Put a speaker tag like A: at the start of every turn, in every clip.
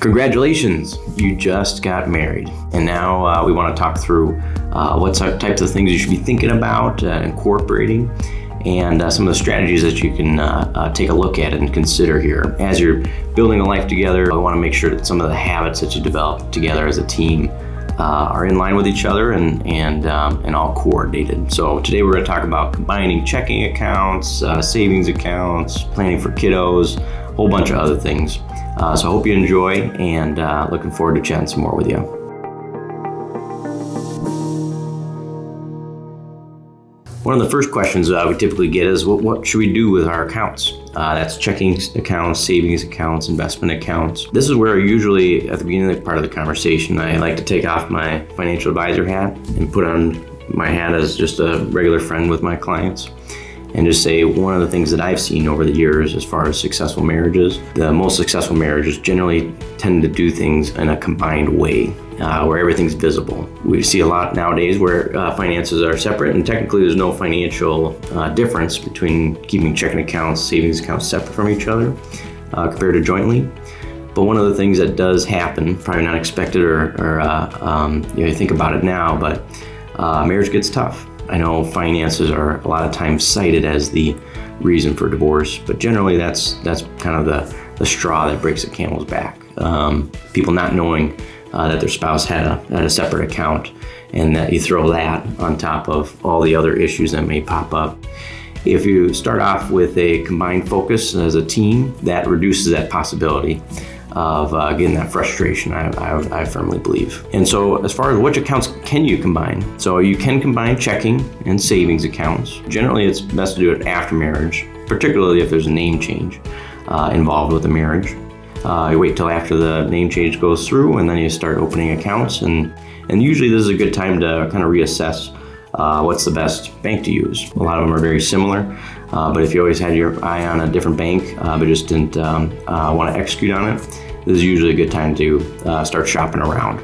A: Congratulations, you just got married. And now we want to talk through what types of things you should be thinking about, incorporating, and some of the strategies that you can take a look at and consider here. As you're building a life together, I want to make sure that some of the habits that you develop together as a team are in line with each other and all coordinated. So today we're going to talk about combining checking accounts, savings accounts, planning for kiddos, a whole bunch of other things. So I hope you enjoy, and looking forward to chatting some more with you. One of the first questions we typically get is, what should we do with our accounts? That's checking accounts, savings accounts, investment accounts. This is where usually at the beginning of the part of the conversation, I like to take off my financial advisor hat and put on my hat as just a regular friend with my clients. And just say one of the things that I've seen over the years as far as successful marriages, the most successful marriages generally tend to do things in a combined way, where everything's visible. We see a lot nowadays where finances are separate, and technically there's no financial difference between keeping checking accounts, savings accounts separate from each other compared to jointly. But one of the things that does happen, probably not expected or you think about it now, but marriage gets tough. I know finances are a lot of times cited as the reason for divorce, but generally that's kind of the straw that breaks the camel's back. People not knowing that their spouse had a separate account, and that you throw that on top of all the other issues that may pop up. If you start off with a combined focus as a team, that reduces that possibility of getting that frustration, I firmly believe. And so as far as which accounts can you combine? So you can combine checking and savings accounts. Generally, it's best to do it after marriage, particularly if there's a name change involved with the marriage. You wait till after the name change goes through, and then you start opening accounts. And usually this is a good time to kind of reassess what's the best bank to use. A lot of them are very similar, but if you always had your eye on a different bank but just didn't want to execute on it, this is usually a good time to start shopping around.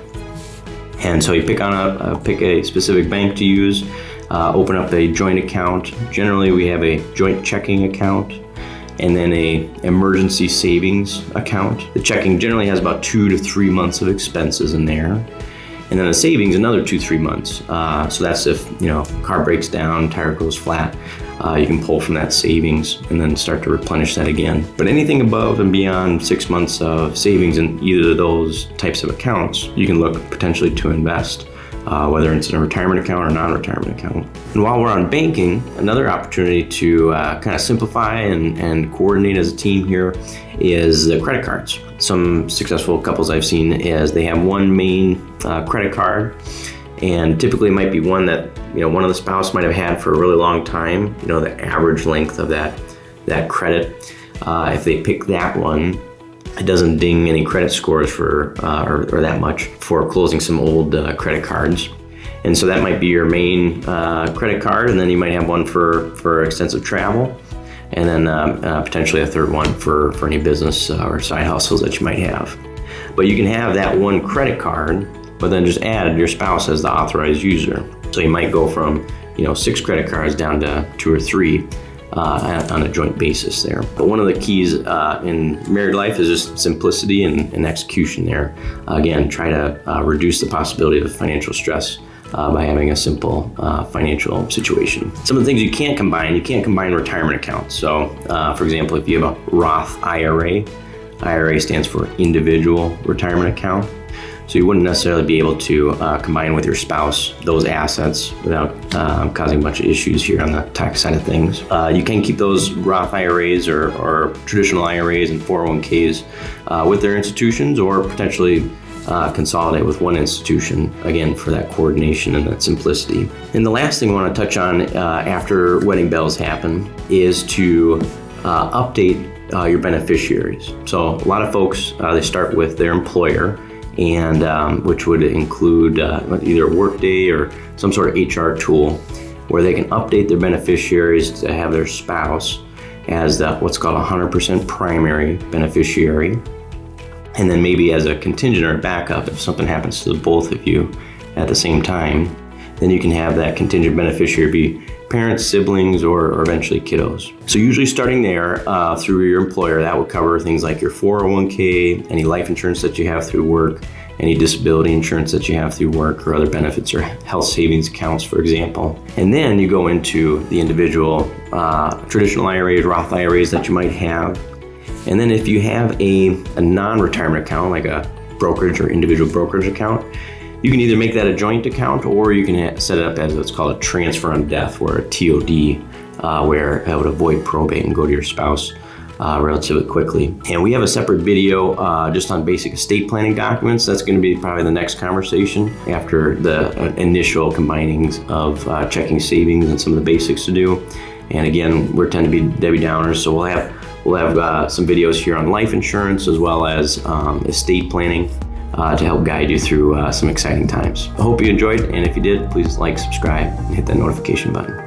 A: And so you pick a specific bank to use, open up a joint account. Generally we have a joint checking account and then a emergency savings account. The checking generally has about 2 to 3 months of expenses in there. And then the savings, another 2-3 months. So that's if, car breaks down, tire goes flat, you can pull from that savings and then start to replenish that again. But anything above and beyond 6 months of savings in either of those types of accounts, you can look potentially to invest, whether it's in a retirement account or non-retirement account. And while we're on banking, another opportunity to kind of simplify and coordinate as a team here is the credit cards. Some successful couples I've seen is they have one main credit card, and typically it might be one that one of the spouse might have had for a really long time. The average length of that credit. If they pick that one, it doesn't ding any credit scores for or that much for closing some old credit cards. And so that might be your main credit card, and then you might have one for extensive travel, and then potentially a third one for any business or side hustles that you might have. But you can have that one credit card, but then just add your spouse as the authorized user. So you might go from 6 credit cards down to 2 or 3 on a joint basis there. But one of the keys in married life is just simplicity and execution there. Again, try to reduce the possibility of financial stress by having a simple financial situation. Some of the things you can't combine retirement accounts. So for example, if you have a Roth IRA, IRA stands for individual retirement account. So you wouldn't necessarily be able to combine with your spouse those assets without causing a bunch of issues here on the tax side of things. You can keep those Roth IRAs or traditional IRAs and 401ks with their institutions, or potentially consolidate with one institution, again, for that coordination and that simplicity. And the last thing I want to touch on after wedding bells happen is to update your beneficiaries. So a lot of folks, they start with their employer, and which would include either Workday or some sort of HR tool where they can update their beneficiaries to have their spouse as what's called a 100% primary beneficiary. And then maybe as a contingent or backup, if something happens to the both of you at the same time, then you can have that contingent beneficiary be parents, siblings, or eventually kiddos. So usually starting there through your employer, that would cover things like your 401k, any life insurance that you have through work, any disability insurance that you have through work, or other benefits or health savings accounts, for example. And then you go into the individual traditional IRAs, Roth IRAs that you might have. And then if you have a non-retirement account, like a brokerage or individual brokerage account, you can either make that a joint account, or you can set it up as what's called a transfer on death, or a TOD, where it would avoid probate and go to your spouse relatively quickly. And we have a separate video just on basic estate planning documents. That's going to be probably the next conversation after the initial combinings of checking, savings, and some of the basics to do. And again, we tend to be Debbie Downers, so we'll have some videos here on life insurance as well as estate planning to help guide you through some exciting times. I hope you enjoyed, and if you did, please like, subscribe, and hit that notification button.